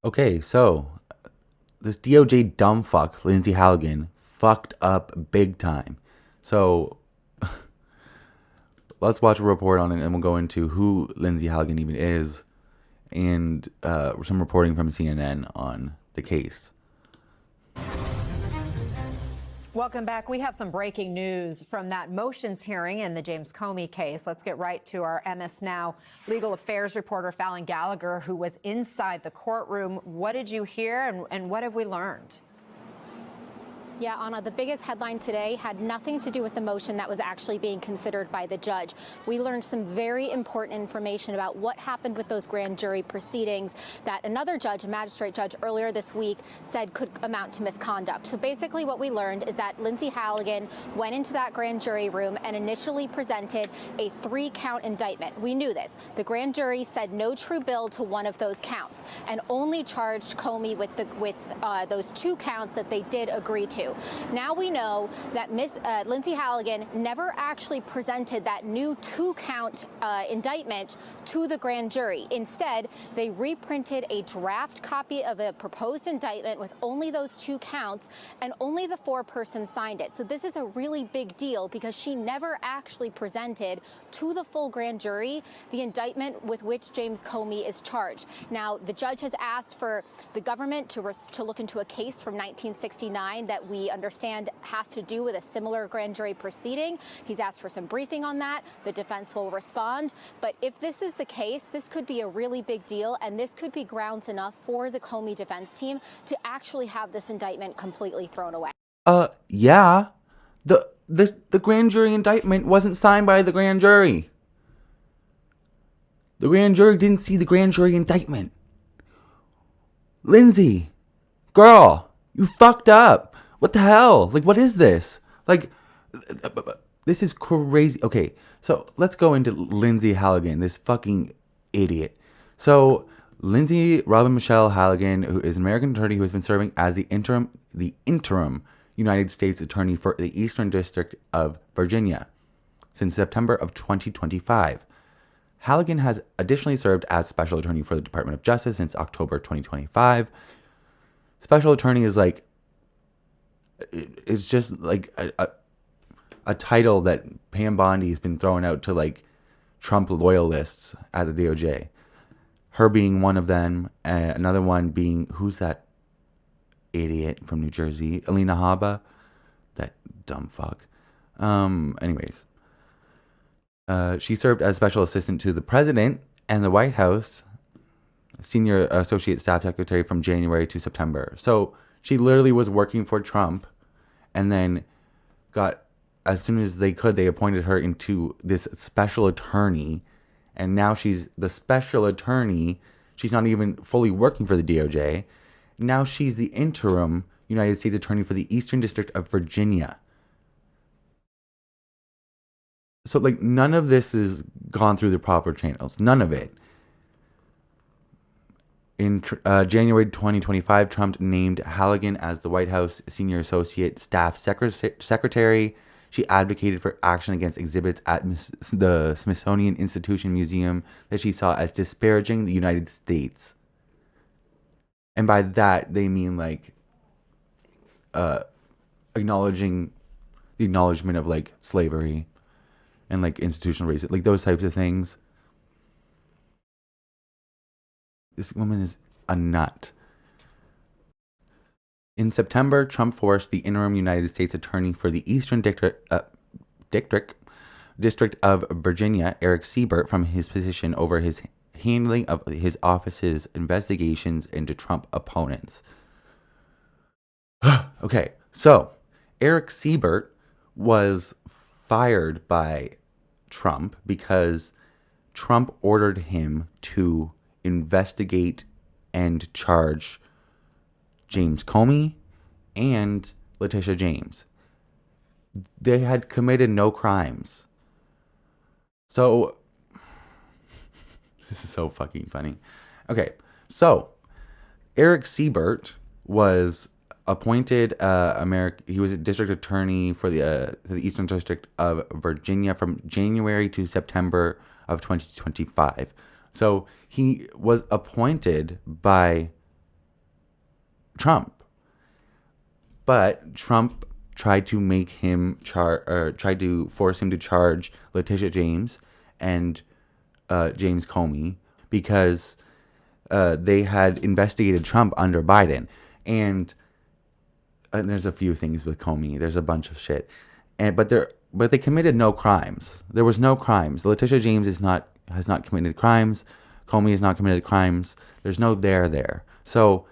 Okay, so this DOJ dumb fuck, Lindsey Halligan, fucked up big time. So let's watch a report on it and we'll go into who Lindsey Halligan even is and some reporting from CNN on the case. Welcome back. We have some breaking news from that motions hearing in the James Comey case. Let's get right to our MS Now legal affairs reporter, Fallon Gallagher, who was inside the courtroom. What did you hear and what have we learned? Yeah, Anna, the biggest headline today had nothing to do with the motion that was actually being considered by the judge. We learned some very important information about what happened with those grand jury proceedings that another judge, a magistrate judge, earlier this week said could amount to misconduct. So basically what we learned is that Lindsey Halligan went into that grand jury room and initially presented a 3-count indictment. We knew this. The grand jury said no true bill to one of those counts and only charged Comey with those 2 counts that they did agree to. Now we know that Lindsey Halligan never actually presented that new 2-count indictment to the grand jury. Instead, they reprinted a draft copy of a proposed indictment with only those 2 counts, and only the foreperson signed it. So this is a really big deal because she never actually presented to the full grand jury the indictment with which James Comey is charged. Now, the judge has asked for the government to look into a case from 1969 that we understand has to do with a similar grand jury proceeding. He's asked for some briefing on that. The defense will respond. But if this is the case, this could be a really big deal, and this could be grounds enough for the Comey defense team to actually have this indictment completely thrown away. Yeah. The grand jury indictment wasn't signed by the grand jury. The grand jury didn't see the grand jury indictment. Lindsey, girl, you fucked up. What the hell? Like, what is this? Like, this is crazy. Okay, so let's go into Lindsey Halligan, this fucking idiot. So, Lindsey Robin Michelle Halligan, who is an American attorney who has been serving as the interim United States Attorney for the Eastern District of Virginia since September of 2025. Halligan has additionally served as Special Attorney for the Department of Justice since October 2025. Special Attorney is like, it's just like a title that Pam Bondi has been throwing out to like Trump loyalists at the DOJ. Her being one of them, another one being, who's that idiot from New Jersey? Alina Habba, that dumb fuck. Anyways. She served as special assistant to the president and the White House, senior associate staff secretary from January to September. So she literally was working for Trump and then got, as soon as they could, they appointed her into this special attorney. And now she's the special attorney. She's not even fully working for the DOJ. Now she's the interim United States Attorney for the Eastern District of Virginia. So, like, none of this has gone through the proper channels. None of it. In January 2025, Trump named Halligan as the White House Senior Associate Staff Secretary. She advocated for action against exhibits at the Smithsonian Institution Museum that she saw as disparaging the United States. And by that, they mean, like, acknowledging the acknowledgement of, like, slavery and like institutional racism, like those types of things. This woman is a nut. In September, Trump forced the interim United States Attorney for the Eastern District of Virginia, Eric Siebert, from his position over his handling of his office's investigations into Trump opponents. Okay, so Eric Siebert was fired by Trump because Trump ordered him to investigate and charge James Comey and Letitia James. They had committed no crimes. So, this is so fucking funny. Okay, so Eric Siebert was appointed he was a district attorney for the Eastern District of Virginia from January to September of 2025. So he was appointed by Trump. But Trump tried to make him tried to force him to charge Letitia James and James Comey because they had investigated Trump under Biden. And there's a few things with Comey. There's a bunch of shit. But they committed no crimes. There was no crimes. Letitia James has not committed crimes. Comey has not committed crimes. There's no there. So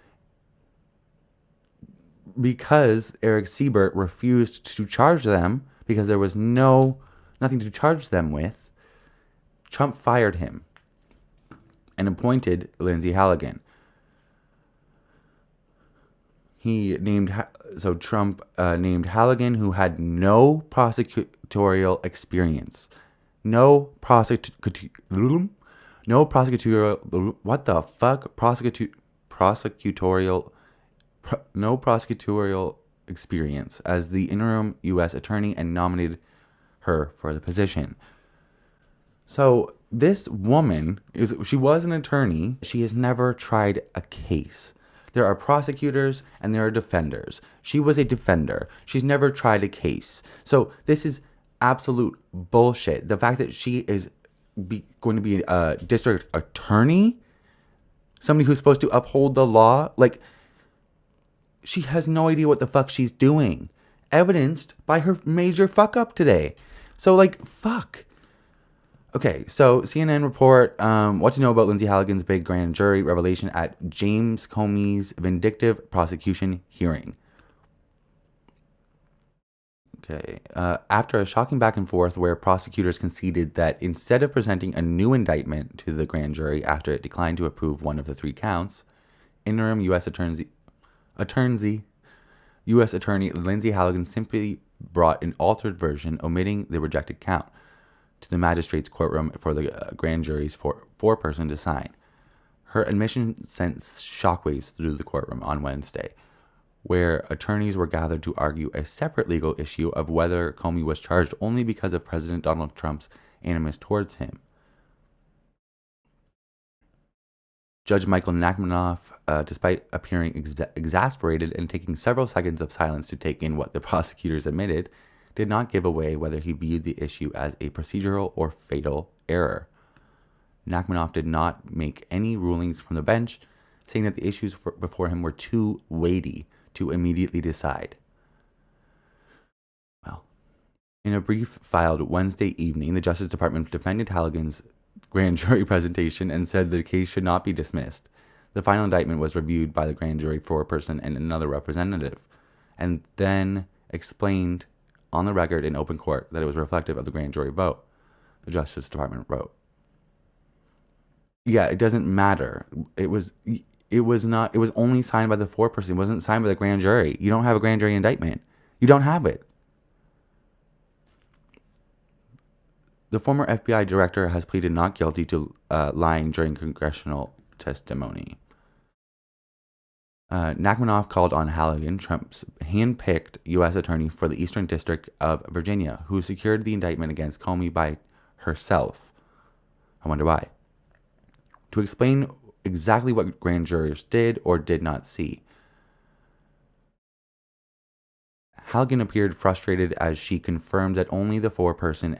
because Eric Siebert refused to charge them because there was nothing to charge them with, Trump fired him and appointed Lindsey Halligan. Trump named Halligan, who had no prosecutorial experience. No prosecutorial experience as the interim U.S. attorney and nominated her for the position. So this woman, she was an attorney. She has never tried a case. There are prosecutors and there are defenders. She was a defender. She's never tried a case. So this is absolute bullshit. The fact that she is going to be a district attorney, somebody who's supposed to uphold the law, like, she has no idea what the fuck she's doing. Evidenced by her major fuck up today. So, like, fuck. Okay, so CNN report what to know about Lindsey Halligan's big grand jury revelation at James Comey's vindictive prosecution hearing. Okay, after a shocking back and forth where prosecutors conceded that instead of presenting a new indictment to the grand jury after it declined to approve one of the 3 counts, interim U.S. Attorney Lindsey Halligan simply brought an altered version, omitting the rejected count, to the magistrate's courtroom for the grand jury's four-person to sign. Her admission sent shockwaves through the courtroom on Wednesday, where attorneys were gathered to argue a separate legal issue of whether Comey was charged only because of President Donald Trump's animus towards him. Judge Michael Nachmanoff, despite appearing exasperated and taking several seconds of silence to take in what the prosecutors admitted, did not give away whether he viewed the issue as a procedural or fatal error. Nachmanoff did not make any rulings from the bench, saying that the issues before him were too weighty to immediately decide. Well, in a brief filed Wednesday evening, the Justice Department defended Halligan's grand jury presentation and said the case should not be dismissed. The final indictment was reviewed by the grand jury foreperson and another representative, and then explained on the record in open court that it was reflective of the grand jury vote, the Justice Department wrote. Yeah, it doesn't matter. It was only signed by the foreperson. It wasn't signed by the grand jury. You don't have a grand jury indictment. You don't have it. The former FBI director has pleaded not guilty to lying during congressional testimony. Nachmanoff called on Halligan, Trump's hand-picked U.S. attorney for the Eastern District of Virginia, who secured the indictment against Comey by herself. I wonder why. To explain exactly what grand jurors did or did not see. Halligan appeared frustrated as she confirmed that only the foreperson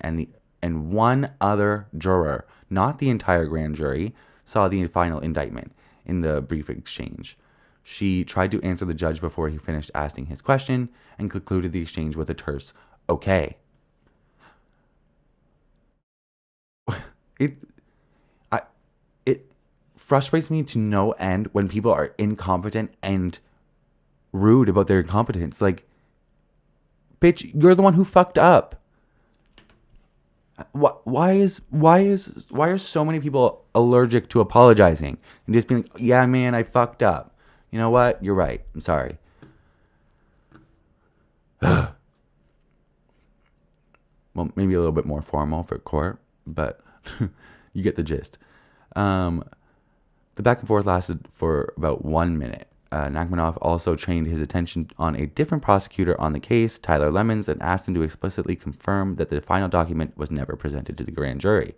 and one other juror, not the entire grand jury, saw the final indictment in the brief exchange. She tried to answer the judge before he finished asking his question and concluded the exchange with a terse, "Okay." It frustrates me to no end when people are incompetent and rude about their incompetence. Like, bitch, you're the one who fucked up. Why are so many people allergic to apologizing and just being like, yeah, man, I fucked up. You know what? You're right. I'm sorry. Well, maybe a little bit more formal for court, but you get the gist. The back and forth lasted for about 1 minute. Nachmanoff also trained his attention on a different prosecutor on the case, Tyler Lemons, and asked him to explicitly confirm that the final document was never presented to the grand jury.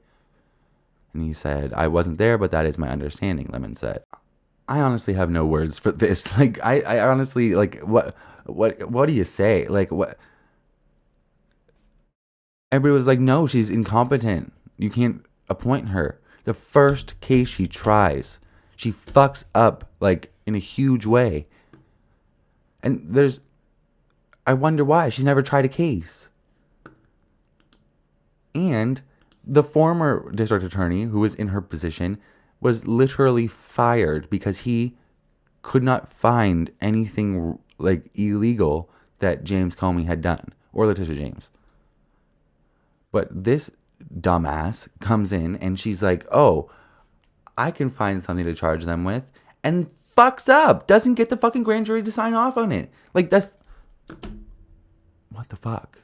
And he said, "I wasn't there, but that is my understanding," Lemons said. I honestly have no words for this. Like, I honestly, like, what do you say? Like, what? Everybody was like, no, she's incompetent. You can't appoint her. The first case she tries, she fucks up, like, in a huge way. And I wonder why. She's never tried a case. And the former district attorney who was in her position was literally fired because he could not find anything, like, illegal that James Comey had done, or Letitia James. But this dumbass comes in and she's like, oh, I can find something to charge them with, and fucks up. Doesn't get the fucking grand jury to sign off on it. Like, that's... What the fuck?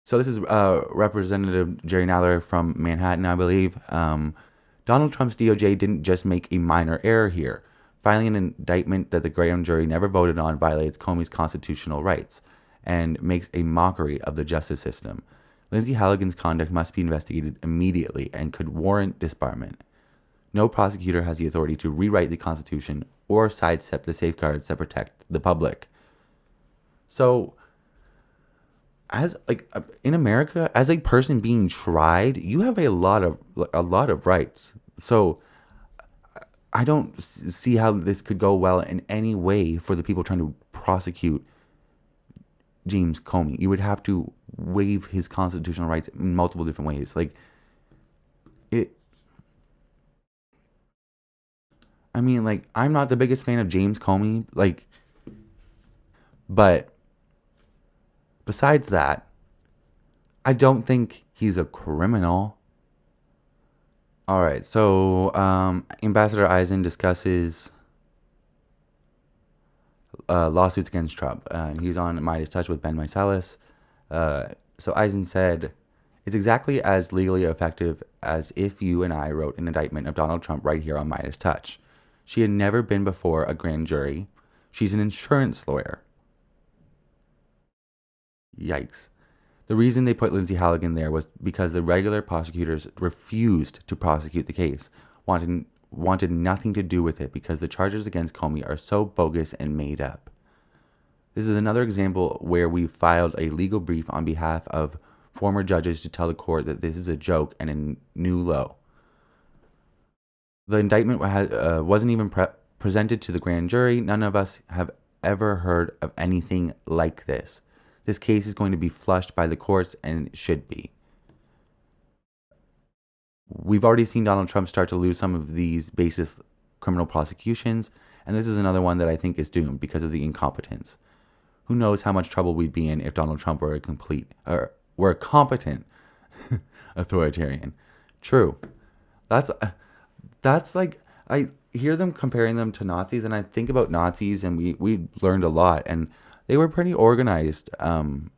So this is Representative Jerry Nadler from Manhattan, I believe. Donald Trump's DOJ didn't just make a minor error here. Filing an indictment that the grand jury never voted on violates Comey's constitutional rights and makes a mockery of the justice system. Lindsey Halligan's conduct must be investigated immediately and could warrant disbarment. No prosecutor has the authority to rewrite the Constitution or sidestep the safeguards that protect the public. So, as like in America, as a person being tried, you have a lot of rights. So, I don't see how this could go well in any way for the people trying to prosecute James Comey. You would have to waive his constitutional rights in multiple different ways. Like, it... I mean, like, I'm not the biggest fan of James Comey, like, but besides that, I don't think he's a criminal. All right, so Ambassador Eisen discusses lawsuits against Trump. He's on Midas Touch with Ben Meiselas. So Eisen said, it's exactly as legally effective as if you and I wrote an indictment of Donald Trump right here on Midas Touch. She had never been before a grand jury. She's an insurance lawyer. Yikes. The reason they put Lindsey Halligan there was because the regular prosecutors refused to prosecute the case, wanted nothing to do with it because the charges against Comey are so bogus and made up. This is another example where we filed a legal brief on behalf of former judges to tell the court that this is a joke and a new low. The indictment wasn't even presented to the grand jury. None of us have ever heard of anything like this. This case is going to be flushed by the courts, and it should be. We've already seen Donald Trump start to lose some of these baseless criminal prosecutions, and this is another one that I think is doomed because of the incompetence. Who knows how much trouble we'd be in if Donald Trump were a competent authoritarian. True. That's like, I hear them comparing them to Nazis, and I think about Nazis, and we learned a lot, and they were pretty organized in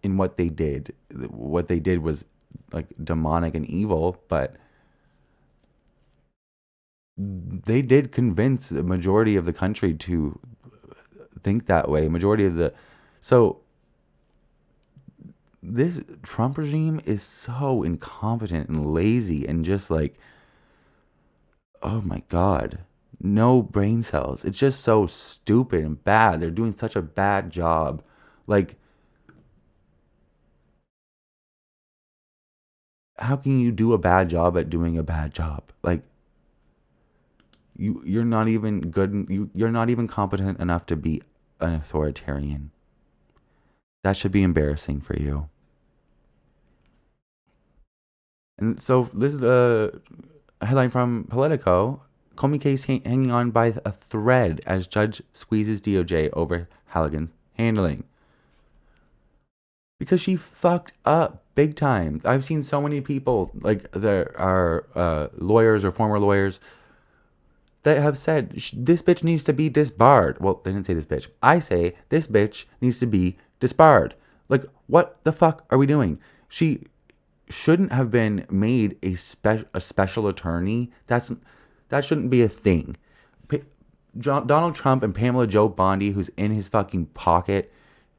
what they did. What they did was like demonic and evil, but they did convince the majority of the country to think that way. So this Trump regime is so incompetent and lazy and just like, oh my God, no brain cells. It's just so stupid and bad. They're doing such a bad job. Like, how can you do a bad job at doing a bad job? Like, you're not even good. You're not even competent enough to be an authoritarian. That should be embarrassing for you. And so this is a headline from Politico. Comey case hanging on by a thread as judge squeezes DOJ over Halligan's handling. Because she fucked up big time. I've seen so many people, like there are lawyers or former lawyers, that have said, this bitch needs to be disbarred. Well, they didn't say this bitch. I say, this bitch needs to be disbarred. Like, what the fuck are we doing? She shouldn't have been made a special attorney. That shouldn't be a thing. Donald Trump and Pamela Joe Bondi, who's in his fucking pocket,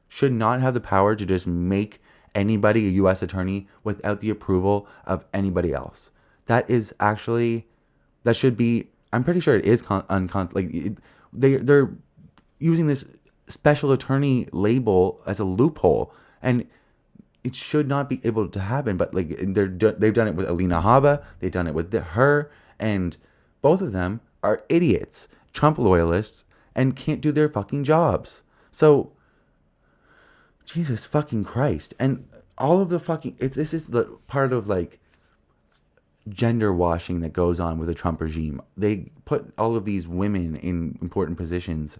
should not have the power to just make anybody a U.S. attorney without the approval of anybody else. That is actually that should be. I'm pretty sure it is they're using this special attorney label as a loophole, and it should not be able to happen. But like they've done it with Alina Habba, they've done it with her, and both of them are idiots, Trump loyalists, and can't do their fucking jobs. So Jesus fucking Christ. And all of the fucking this is the part of like gender washing that goes on with the Trump regime. They put all of these women in important positions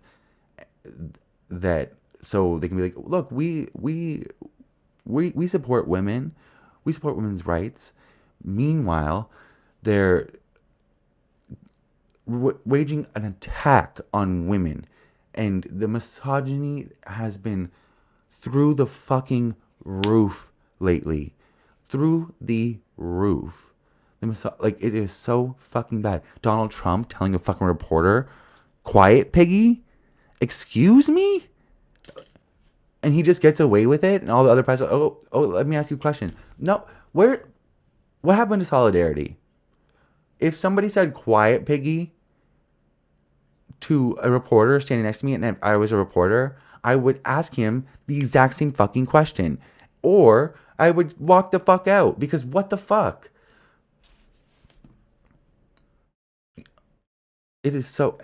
that so they can be like, look, we support women. We support women's rights. Meanwhile, they're waging an attack on women, and the misogyny has been through the fucking roof lately. Through the roof. It is so fucking bad. Donald Trump telling a fucking reporter, quiet, piggy? Excuse me? And he just gets away with it, and all the other press, let me ask you a question. No, what happened to solidarity? If somebody said quiet, piggy, to a reporter standing next to me, and if I was a reporter, I would ask him the exact same fucking question. Or I would walk the fuck out, because what the fuck? It is so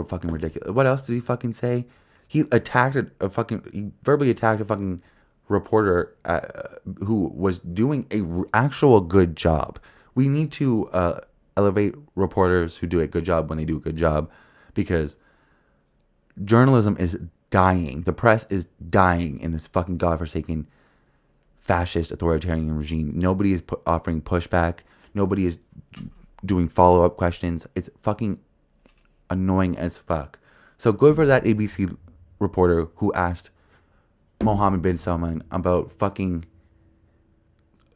fucking ridiculous. What else did he fucking say? He verbally attacked a fucking reporter who was doing a actual good job. We need to elevate reporters who do a good job when they do a good job, because journalism is dying. The press is dying in this fucking godforsaken fascist authoritarian regime. Nobody is offering pushback. Nobody is doing follow-up questions. It's fucking annoying as fuck. So good for that ABC reporter who asked Mohammed bin Salman about fucking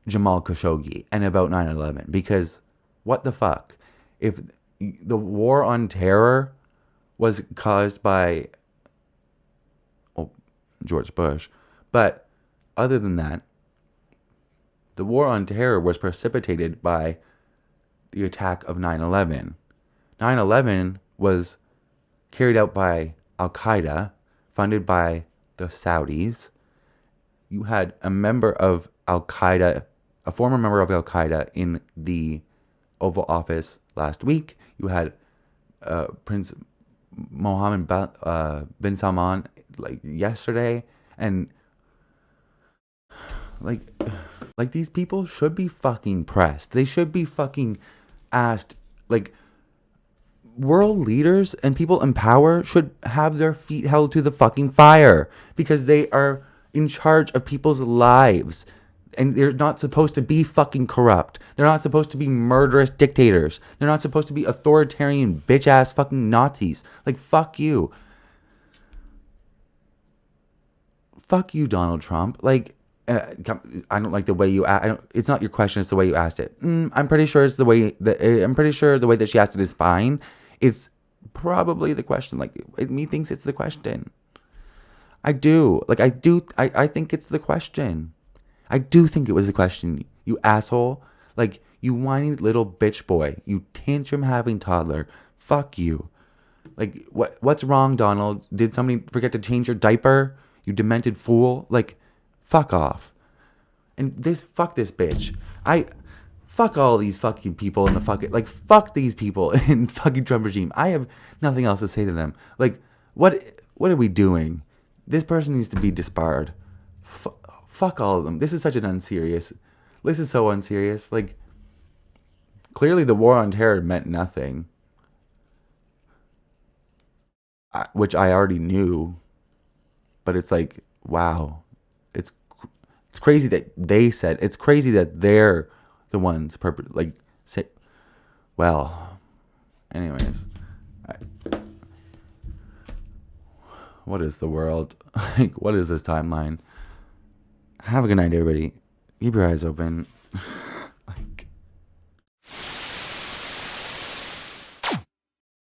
Jamal Khashoggi and about 9/11, because what the fuck? If the war on terror was caused by George Bush, but other than that, the war on terror was precipitated by the attack of 9/11. 9/11 was carried out by Al-Qaeda, funded by the Saudis. You had a member of Al-Qaeda, a former member of Al-Qaeda, in the Oval Office last week. You had Prince Mohammed bin Salman yesterday, and these people should be fucking pressed. They should be fucking asked. World leaders and people in power should have their feet held to the fucking fire, because they are in charge of people's lives, and they're not supposed to be fucking corrupt. They're not supposed to be murderous dictators. They're not supposed to be authoritarian bitch ass fucking Nazis. Fuck you. Fuck you, Donald Trump. I don't like the way you. It's not your question. It's the way you asked it. I'm pretty sure it's the way that. I'm pretty sure the way that she asked it is fine. It's probably the question. Me thinks it's the question. I do. I think it's the question. I do think it was the question. You asshole. You whiny little bitch boy. You tantrum having toddler. Fuck you. What's wrong, Donald? Did somebody forget to change your diaper? You demented fool. Fuck off. And fuck this bitch. Fuck all these fucking people in the fucking, fuck these people in fucking Trump regime. I have nothing else to say to them. What are we doing? This person needs to be disbarred. Fuck all of them. This is so unserious. Clearly the war on terror meant nothing. Which I already knew. But it's wow. It's crazy that they said. It's crazy that they're the ones say. Well, anyways, what is the world? What is this timeline? Have a good night, everybody. Keep your eyes open.